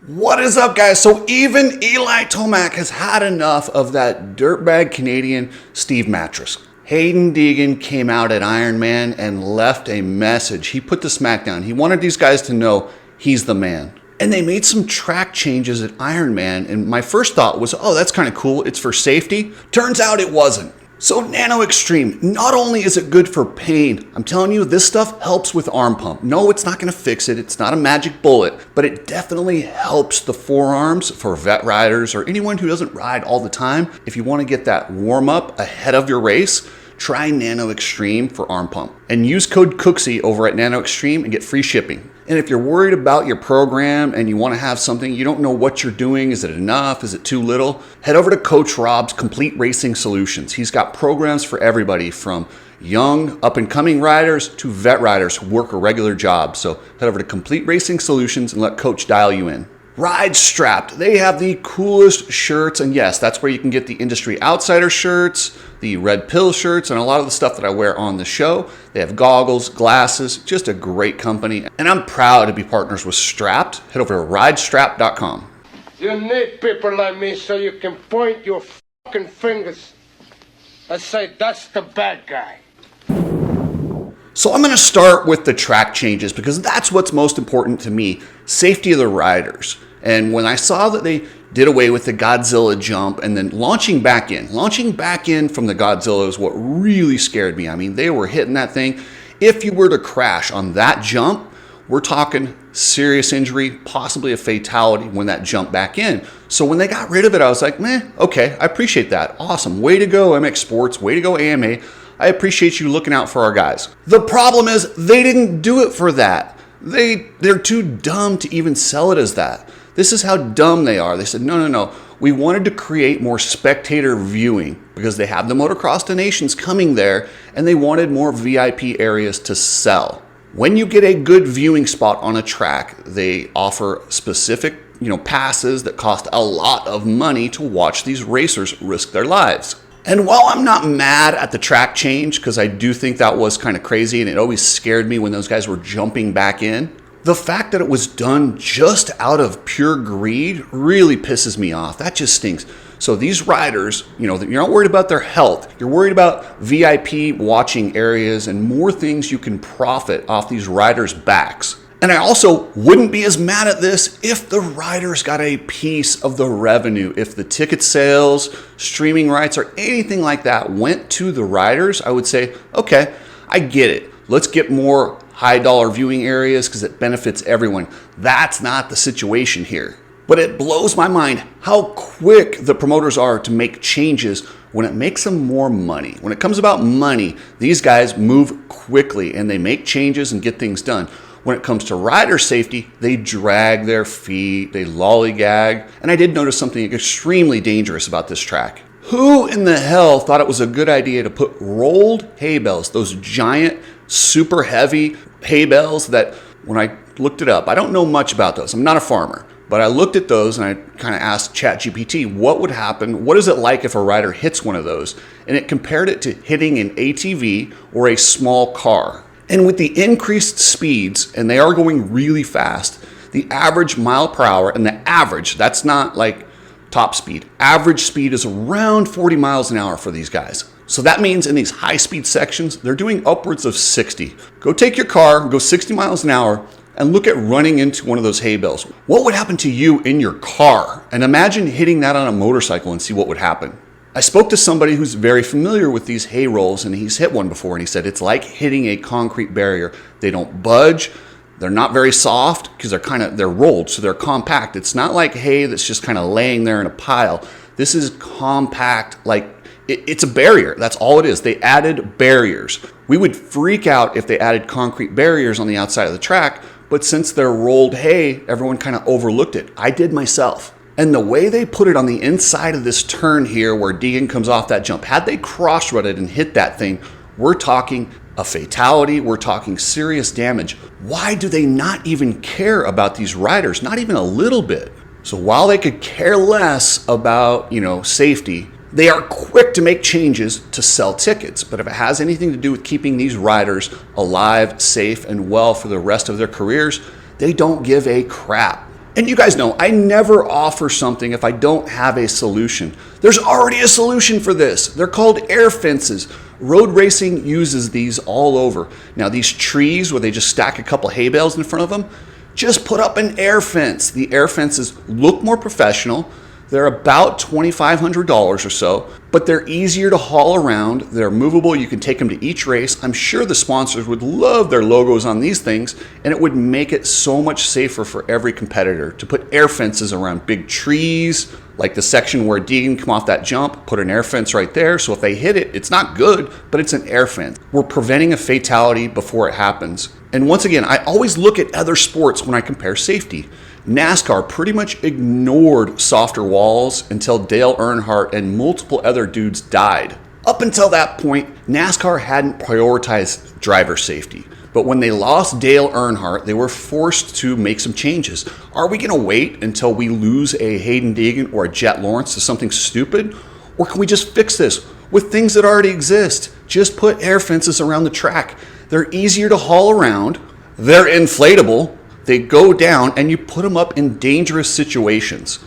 What is up, guys? So even Eli Tomac has had enough of that dirtbag Canadian Steve Mattress. Hayden Deegan came out at Ironman and left a message. He put the smack down. He wanted these guys to know he's the man. And they made some track changes at Ironman, and my first thought was, oh, that's kind of cool. It's for safety. Turns out it wasn't. So Nano-Xtreme, not only is it good for pain, I'm telling you, this stuff helps with arm pump. No, it's not gonna fix it. It's not a magic bullet, but it definitely helps the forearms for vet riders or anyone who doesn't ride all the time. If you wanna get that warm up ahead of your race, try Nano-Xtreme for arm pump and use code Cooksey over at Nano-Xtreme and get free shipping. And if you're worried about your program and you want to have something, you don't know what you're doing, is it enough, is it too little, head over to Coach Rob's Complete Racing Solutions. He's got programs for everybody from young up and coming riders to vet riders who work a regular job. So head over to Complete Racing Solutions and let Coach dial you in. Ride Strapped, they have the coolest shirts, and yes, that's where you can get the Industry Outsider shirts, the Red Pill shirts, and a lot of the stuff that I wear on the show. They have goggles, glasses, just a great company, and I'm proud to be partners with Strapped. Head over to ridestrapped.com. You need people like me so you can point your fucking fingers and say, that's the bad guy. So I'm going to start with the track changes because that's what's most important to me, safety of the riders. And when I saw that they did away with the Godzilla jump and then launching back in from the Godzilla is what really scared me. I mean, they were hitting that thing. If you were to crash on that jump, we're talking serious injury, possibly a fatality when that jumped back in. So when they got rid of it, I was like, meh, okay, I appreciate that. Awesome. Way to go, MX Sports. Way to go, AMA. I appreciate you looking out for our guys. The problem is they didn't do it for that. They're too dumb to even sell it as that. This is how dumb they are. They said, no. We wanted to create more spectator viewing because they have the Motocross to Nations coming there and they wanted more VIP areas to sell. When you get a good viewing spot on a track, they offer specific, passes that cost a lot of money to watch these racers risk their lives. And while I'm not mad at the track change, because I do think that was kind of crazy and it always scared me when those guys were jumping back in, the fact that it was done just out of pure greed really pisses me off. That just stinks. So these riders, you're not worried about their health. You're worried about VIP watching areas and more things you can profit off these riders' backs. And I also wouldn't be as mad at this if the riders got a piece of the revenue. If the ticket sales, streaming rights, or anything like that went to the riders, I would say, okay, I get it. Let's get more high dollar viewing areas because it benefits everyone. That's not the situation here. But it blows my mind how quick the promoters are to make changes when it makes them more money. When it comes about money, these guys move quickly and they make changes and get things done. When it comes to rider safety, they drag their feet, they lollygag, and I did notice something extremely dangerous about this track. Who in the hell thought it was a good idea to put rolled hay bales, those giant, super heavy hay bales that when I looked it up, I don't know much about those, I'm not a farmer, but I looked at those and I kind of asked ChatGPT, what would happen, what is it like if a rider hits one of those? And it compared it to hitting an ATV or a small car. And with the increased speeds, and they are going really fast, the average mile per hour, and the average, that's not like top speed, average speed is around 40 miles an hour for these guys. So that means in these high speed sections, they're doing upwards of 60. Go take your car, go 60 miles an hour, and look at running into one of those hay bales. What would happen to you in your car? And imagine hitting that on a motorcycle and see what would happen. I spoke to somebody who's very familiar with these hay rolls and he's hit one before and he said it's like hitting a concrete barrier. They don't budge. They're not very soft because they're rolled, so they're compact. It's not like hay that's just kind of laying there in a pile. This is compact, like it's a barrier. That's all it is. They added barriers. We would freak out if they added concrete barriers on the outside of the track, but since they're rolled hay, everyone kind of overlooked it. I did myself. And the way they put it on the inside of this turn here where Deegan comes off that jump, had they cross-rutted and hit that thing, we're talking a fatality, we're talking serious damage. Why do they not even care about these riders? Not even a little bit. So while they could care less about, safety, they are quick to make changes to sell tickets. But if it has anything to do with keeping these riders alive, safe, and well for the rest of their careers, they don't give a crap. And you guys know, I never offer something if I don't have a solution. There's already a solution for this. They're called air fences. Road racing uses these all over. Now, these trees where they just stack a couple hay bales in front of them, just put up an air fence. The air fences look more professional. They're about $2,500 or so, but they're easier to haul around. They're movable. You can take them to each race. I'm sure the sponsors would love their logos on these things, and it would make it so much safer for every competitor to put air fences around big trees, like the section where Deegan come off that jump, put an air fence right there. So if they hit it, it's not good, but it's an air fence. We're preventing a fatality before it happens. And once again, I always look at other sports when I compare safety. NASCAR pretty much ignored softer walls until Dale Earnhardt and multiple other dudes died. Up until that point, NASCAR hadn't prioritized driver safety. But when they lost Dale Earnhardt, they were forced to make some changes. Are we going to wait until we lose a Hayden Deegan or a Jet Lawrence to something stupid? Or can we just fix this with things that already exist? Just put air fences around the track. They're easier to haul around. They're inflatable. They go down, and you put them up in dangerous situations.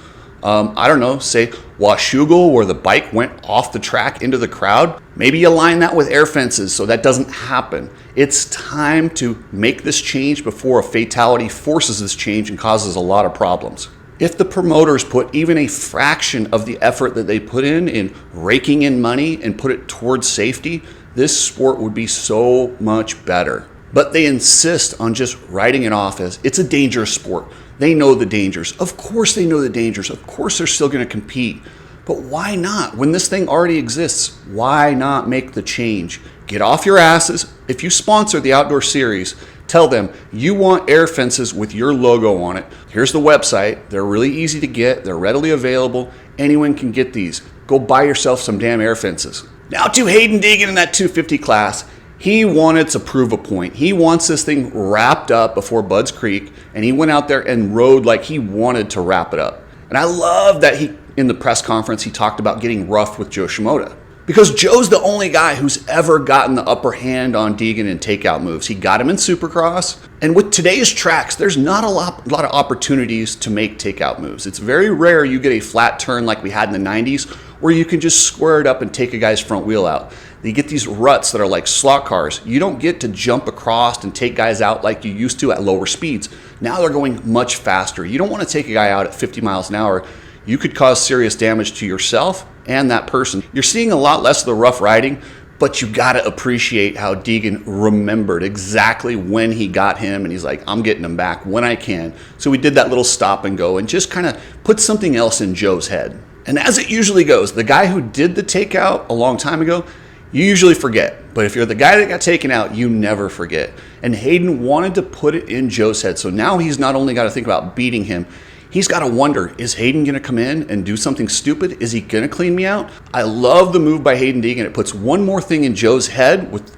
I don't know, say Washougal, where the bike went off the track into the crowd. Maybe you line that with air fences so that doesn't happen. It's time to make this change before a fatality forces this change and causes a lot of problems. If the promoters put even a fraction of the effort that they put in raking in money and put it towards safety, this sport would be so much better. But they insist on just writing it off as it's a dangerous sport. They know the dangers. Of course they know the dangers. Of course they're still going to compete. But why not? When this thing already exists, why not make the change? Get off your asses. If you sponsor the outdoor series, tell them you want air fences with your logo on it. Here's the website. They're really easy to get. They're readily available. Anyone can get these. Go buy yourself some damn air fences. Now to Hayden Deegan in that 250 class. He wanted to prove a point. He wants this thing wrapped up before Budds Creek, and he went out there and rode like he wanted to wrap it up. And I love that in the press conference, he talked about getting rough with Joe Shimoda. Because Joe's the only guy who's ever gotten the upper hand on Deegan in takeout moves. He got him in Supercross. And with today's tracks, there's not a lot of opportunities to make takeout moves. It's very rare you get a flat turn like we had in the 90s where you can just square it up and take a guy's front wheel out. You get these ruts that are like slot cars. You don't get to jump across and take guys out like you used to at lower speeds. Now they're going much faster. You don't want to take a guy out at 50 miles an hour. You could cause serious damage to yourself and that person. You're seeing a lot less of the rough riding, but you got to appreciate how Deegan remembered exactly when he got him, and he's like, I'm getting him back when I can. So we did that little stop and go and just kind of put something else in Joe's head. And as it usually goes, the guy who did the takeout a long time ago, you usually forget. But if you're the guy that got taken out, you never forget. And Hayden wanted to put it in Joe's head. So now he's not only got to think about beating him, he's got to wonder, is Hayden going to come in and do something stupid? Is he going to clean me out? I love the move by Hayden Deegan. It puts one more thing in Joe's head with,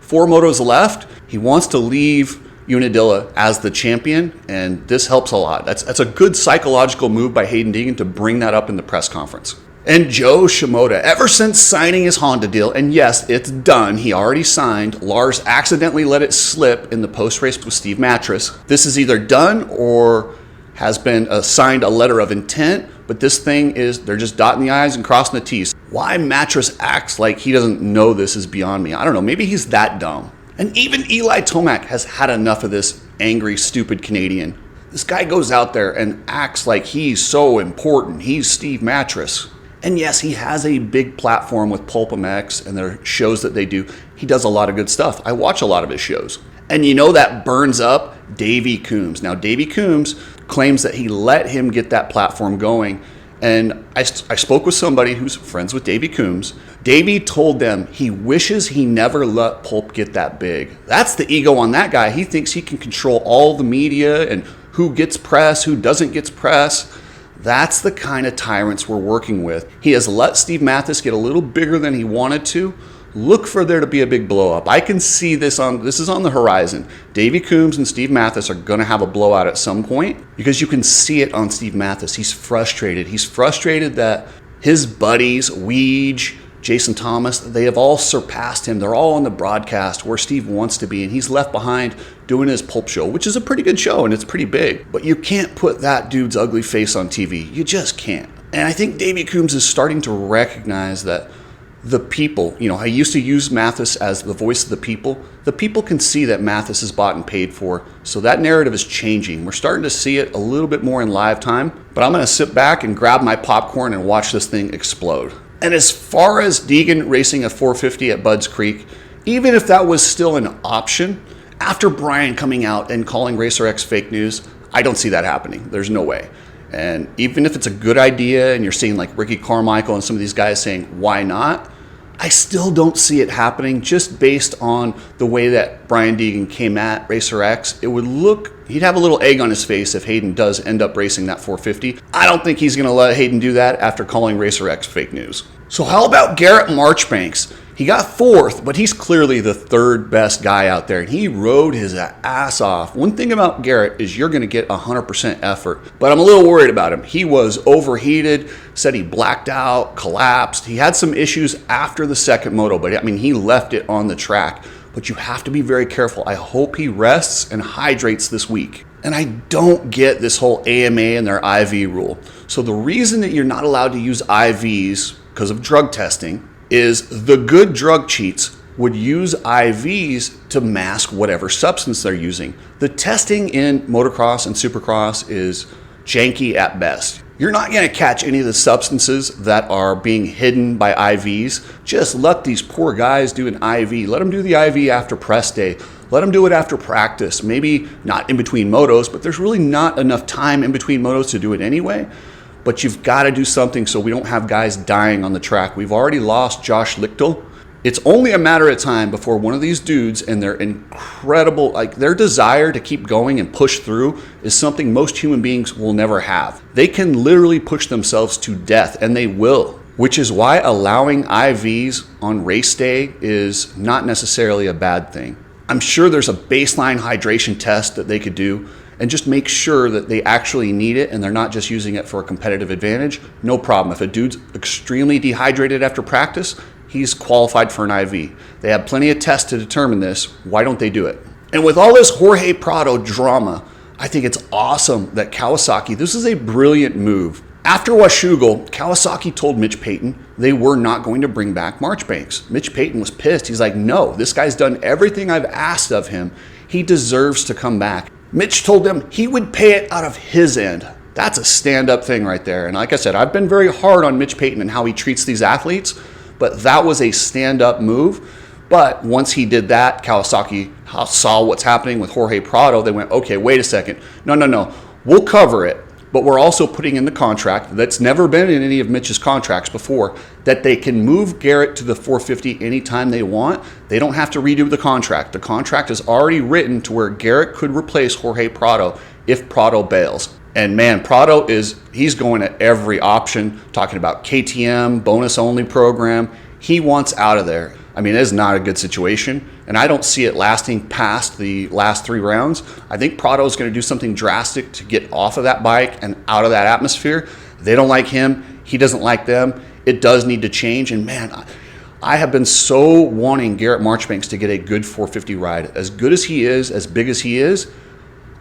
4 motos left. He wants to leave Unadilla as the champion, and this helps a lot. That's a good psychological move by Hayden Deegan to bring that up in the press conference. And Joe Shimoda, ever since signing his Honda deal, and yes, it's done, he already signed, Lars accidentally let it slip in the post-race with Steve Mattress. This is either done or has been signed a letter of intent, but this thing is, they're just dotting the I's and crossing the T's. Why Mattress acts like he doesn't know this is beyond me. I don't know, maybe he's that dumb. And even Eli Tomac has had enough of this angry, stupid Canadian. This guy goes out there and acts like he's so important. He's Steve Mattress. And yes, he has a big platform with Pulp MX and their shows that they do. He does a lot of good stuff. I watch a lot of his shows. And that burns up Davey Coombs. Now, Davey Coombs claims that he let him get that platform going. And I spoke with somebody who's friends with Davey Coombs. Davey told them he wishes he never let Pulp get that big. That's the ego on that guy. He thinks he can control all the media and who gets press, who doesn't get press. That's the kind of tyrants we're working with. He has let Steve Matthes get a little bigger than he wanted to. Look for there to be a big blow up. I can see this is on the horizon. Davey Coombs and Steve Matthes are going to have a blowout at some point because you can see it on Steve Matthes. He's frustrated. He's frustrated that his buddies, Weege, Jason Thomas, they have all surpassed him. They're all on the broadcast where Steve wants to be, and he's left behind doing his Pulp show, which is a pretty good show and it's pretty big. But you can't put that dude's ugly face on TV. You just can't. And I think Davey Coombs is starting to recognize that the people, I used to use Matthes as the voice of the people. The people can see that Matthes is bought and paid for. So that narrative is changing. We're starting to see it a little bit more in live time. But I'm going to sit back and grab my popcorn and watch this thing explode. And as far as Deegan racing a 450 at Budds Creek, even if that was still an option, after Brian coming out and calling Racer X fake news, I don't see that happening. There's no way. And even if it's a good idea and you're seeing like Ricky Carmichael and some of these guys saying, why not? I still don't see it happening just based on the way that Brian Deegan came at Racer X. It would look, he'd have a little egg on his face if Hayden does end up racing that 450. I don't think he's going to let Hayden do that after calling Racer X fake news. So how about Garrett Marchbanks? He got 4th, but he's clearly the 3rd best guy out there, and he rode his ass off. One thing about Garrett is you're going to get 100% effort, but I'm a little worried about him. He was overheated, said he blacked out, collapsed. He had some issues after the second moto, but he left it on the track. But you have to be very careful. I hope he rests and hydrates this week. And I don't get this whole AMA and their IV rule. So the reason that you're not allowed to use IVs because of drug testing is the good drug cheats would use IVs to mask whatever substance they're using. The testing in motocross and supercross is janky at best. You're not going to catch any of the substances that are being hidden by IVs. Just let these poor guys do an IV. Let them do the IV after press day. Let them do it after practice. Maybe not in between motos, but there's really not enough time in between motos to do it anyway. But you've got to do something so we don't have guys dying on the track. We've already lost Josh Lichtel. It's only a matter of time before one of these dudes and their incredible, their desire to keep going and push through is something most human beings will never have. They can literally push themselves to death, and they will, which is why allowing IVs on race day is not necessarily a bad thing. I'm sure there's a baseline hydration test that they could do and just make sure that they actually need it and they're not just using it for a competitive advantage. No problem. If a dude's extremely dehydrated after practice, he's qualified for an IV. They have plenty of tests to determine this. Why don't they do it? And with all this Jorge Prado drama, I think it's awesome that Kawasaki, this is a brilliant move. After Washougal, Kawasaki told Mitch Payton they were not going to bring back Marchbanks. Mitch Payton was pissed. He's like, no, this guy's done everything I've asked of him. He deserves to come back. Mitch told them he would pay it out of his end. That's a stand-up thing right there. And like I said, I've been very hard on Mitch Payton and how he treats these athletes, but that was a stand-up move. But once he did that, Kawasaki saw what's happening with Jorge Prado. They went, okay, wait a second. No. We'll cover it. But we're also putting in the contract that's never been in any of Mitch's contracts before, that they can move Garrett to the 450 anytime they want. They don't have to redo the contract. The contract is already written to where Garrett could replace Jorge Prado if Prado bails. And man, Prado he's going at every option, talking about KTM, bonus only program. He wants out of there. It is not a good situation, and I don't see it lasting past the last 3 rounds. I think Prado is going to do something drastic to get off of that bike and out of that atmosphere. They don't like him. He doesn't like them. It does need to change, and man, I have been so wanting Garrett Marchbanks to get a good 450 ride. As good as he is, as big as he is,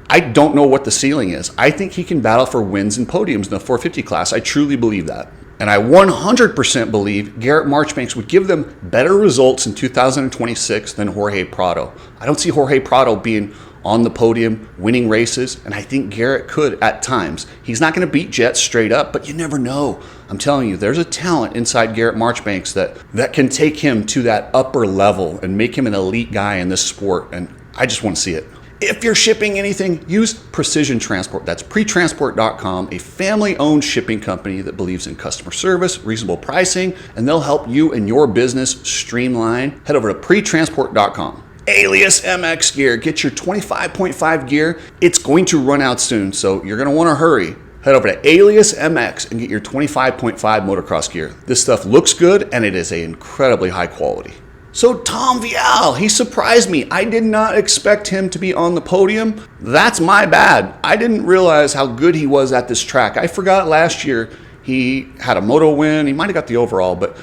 I don't know what the ceiling is. I think he can battle for wins and podiums in the 450 class. I truly believe that. And I 100% believe Garrett Marchbanks would give them better results in 2026 than Jorge Prado. I don't see Jorge Prado being on the podium, winning races, and I think Garrett could at times. He's not going to beat Jet straight up, but you never know. I'm telling you, there's a talent inside Garrett Marchbanks that can take him to that upper level and make him an elite guy in this sport, and I just want to see it. If you're shipping anything, use Precision Transport. That's pretransport.com, a family-owned shipping company that believes in customer service, reasonable pricing, and they'll help you and your business streamline. Head over to pretransport.com. Alias MX gear. Get your 25.5 gear. It's going to run out soon, so you're going to want to hurry. Head over to Alias MX and get your 25.5 motocross gear. This stuff looks good, and it is an incredibly high quality. So Tom Vialle, he surprised me. I did not expect him to be on the podium. That's my bad. I didn't realize how good he was at this track. I forgot last year he had a moto win. He might have got the overall, but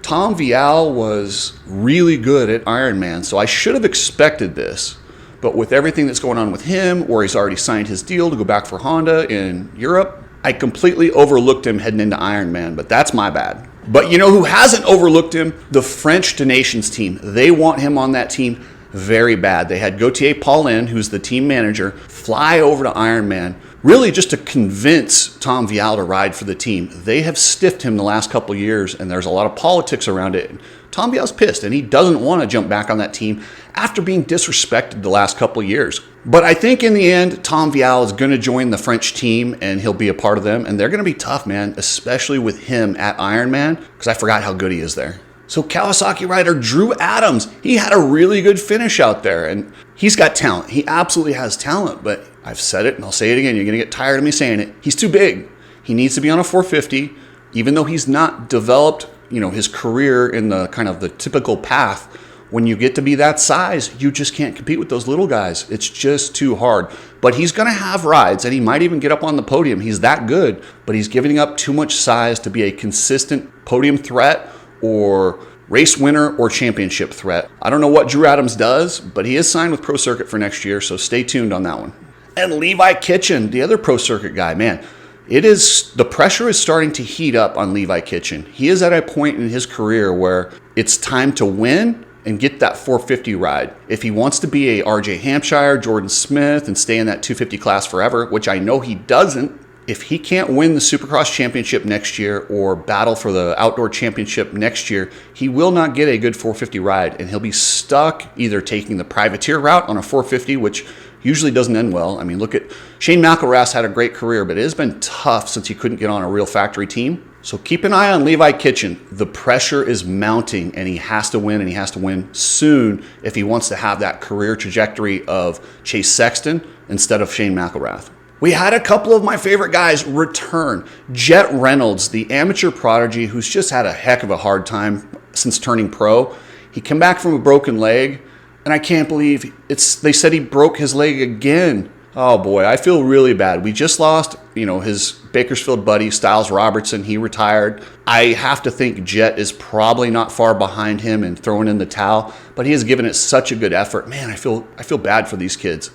Tom Vialle was really good at Ironman, so I should have expected this. But with everything that's going on with him, where he's already signed his deal to go back for Honda in Europe, I completely overlooked him heading into Ironman, but that's my bad. But you know who hasn't overlooked him? The French Donations team. They want him on that team very bad. They had Gauthier Paulin, who's the team manager, fly over to Ironman, really just to convince Tom Vialle to ride for the team. They have stiffed him the last couple of years, and there's a lot of politics around it. Tom Vialle's pissed, and he doesn't want to jump back on that team after being disrespected the last couple of years. But I think in the end, Tom Vialle is going to join the French team, and he'll be a part of them. And they're going to be tough, man, especially with him at Ironman, because I forgot how good he is there. So Kawasaki rider Drew Adams, he had a really good finish out there, and he's got talent. He absolutely has talent, but I've said it, and I'll say it again. You're going to get tired of me saying it. He's too big. He needs to be on a 450, even though he's not developed, his career in the kind of the typical path. When you get to be that size, you just can't compete with those little guys. It's just too hard. But he's going to have rides, and he might even get up on the podium. He's that good, but he's giving up too much size to be a consistent podium threat or race winner or championship threat. I don't know what Drew Adams does, but he is signed with Pro Circuit for next year, so stay tuned on that one. And Levi Kitchen, the other Pro Circuit guy, man, the pressure is starting to heat up on Levi Kitchen. He is at a point in his career where it's time to win and get that 450 ride. If he wants to be a RJ Hampshire, Jordan Smith, and stay in that 250 class forever, which I know he doesn't, if he can't win the Supercross Championship next year or battle for the Outdoor Championship next year, he will not get a good 450 ride, and he'll be stuck either taking the privateer route on a 450, which usually doesn't end well. I mean, look at Shane McElrath had a great career, but it has been tough since he couldn't get on a real factory team. So keep an eye on Levi Kitchen. The pressure is mounting, and he has to win, and he has to win soon if he wants to have that career trajectory of Chase Sexton instead of Shane McElrath. We had a couple of my favorite guys return. Jet Reynolds, the amateur prodigy who's just had a heck of a hard time since turning pro. He came back from a broken leg, and I can't believe they said he broke his leg again. Oh boy, I feel really bad. We just lost, his Bakersfield buddy, Styles Robertson. He retired. I have to think Jet is probably not far behind him and throwing in the towel, but he has given it such a good effort. Man, I feel bad for these kids.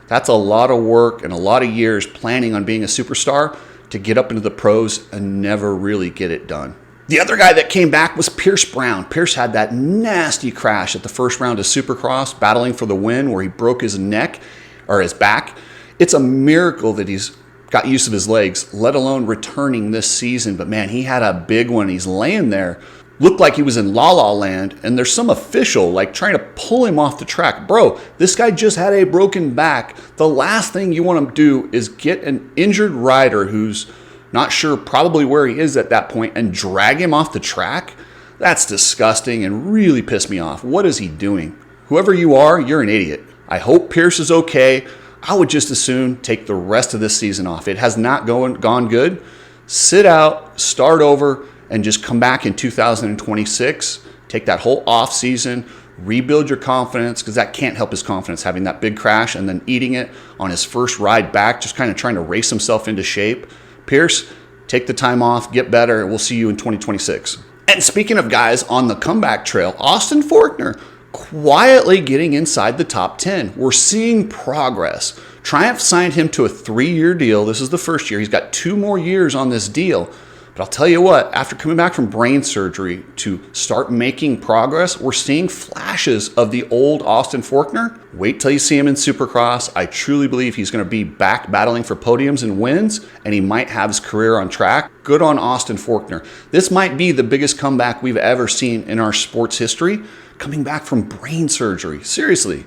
That's a lot of work and a lot of years planning on being a superstar to get up into the pros and never really get it done. The other guy that came back was Pierce Brown. Pierce had that nasty crash at the first round of Supercross, battling for the win, where he broke his neck or his back. It's a miracle that he's got use of his legs, let alone returning this season. But man, he had a big one. He's laying there, looked like he was in La La Land, and there's some official trying to pull him off the track. Bro, this guy just had a broken back. The last thing you want to do is get an injured rider who's not sure probably where he is at that point and drag him off the track. That's disgusting and really pissed me off. What is he doing? Whoever you are, you're an idiot. I hope Pierce is okay. I would just as soon take the rest of this season off. It has not gone good. Sit out, start over, and just come back in 2026. Take that whole off season, rebuild your confidence, because that can't help his confidence, having that big crash and then eating it on his first ride back, just kind of trying to race himself into shape. Pierce, take the time off, get better, and we'll see you in 2026. And speaking of guys on the comeback trail, Austin Forkner quietly getting inside the top 10. We're seeing progress. Triumph signed him to a 3-year deal. This is the first year. He's got 2 more years on this deal. But I'll tell you what, after coming back from brain surgery to start making progress, we're seeing flashes of the old Austin Forkner. Wait till you see him in Supercross. I truly believe he's going to be back battling for podiums and wins, and he might have his career on track. Good on Austin Forkner. This might be the biggest comeback we've ever seen in our sports history, coming back from brain surgery. Seriously.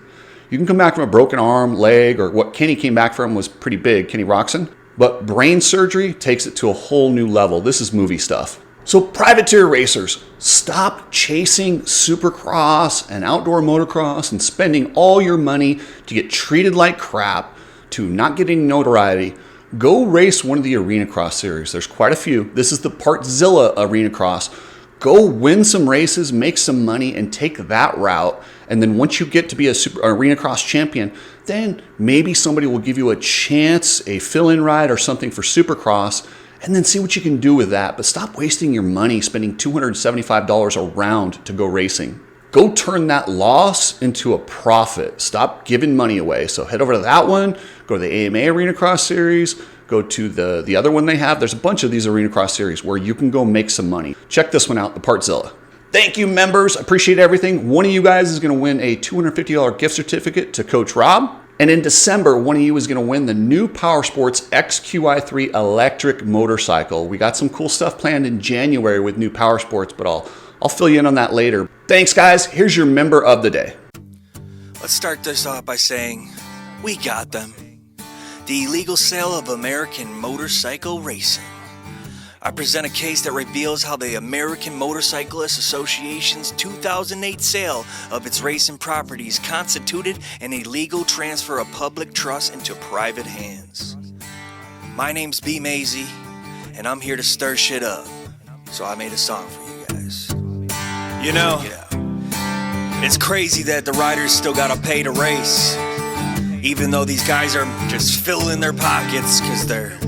You can come back from a broken arm, leg, or what Kenny came back from was pretty big, Kenny Roxon. But brain surgery takes it to a whole new level. This is movie stuff. So privateer racers, stop chasing Supercross and outdoor motocross and spending all your money to get treated like crap, to not getting notoriety. Go race one of the Arena Cross series. There's quite a few. This is the Partzilla Arena Cross. Go win some races, make some money, and take that route. And then once you get to be a Arena Cross champion, then maybe somebody will give you a chance, a fill-in ride or something for Supercross, and then see what you can do with that. But stop wasting your money spending $275 a round to go racing. Go turn that loss into a profit. Stop giving money away. So head over to that one, go to the AMA Arena Cross Series, go to the other one they have. There's a bunch of these Arena Cross Series where you can go make some money. Check this one out, the Partzilla. Thank you, members. Appreciate everything. One of you guys is going to win a $250 gift certificate to Coach Rob. And in December, one of you is going to win the new Power Sports XQi3 electric motorcycle. We got some cool stuff planned in January with new Power Sports, but I'll fill you in on that later. Thanks, guys. Here's your member of the day. Let's start this off by saying, we got them. The illegal sale of American motorcycle racing. I present a case that reveals how the American Motorcyclist Association's 2008 sale of its racing properties constituted an illegal transfer of public trust into private hands. My name's B. Maisie, and I'm here to stir shit up. So I made a song for you guys. You know, it's crazy that the riders still gotta pay to race, even though these guys are just filling their pockets because they're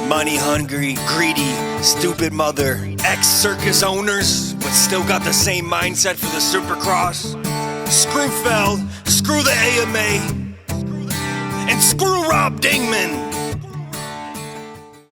money-hungry, greedy, stupid mother, ex-circus owners, but still got the same mindset for the Supercross. Screw Feld, screw the AMA, and screw Rob Dingman.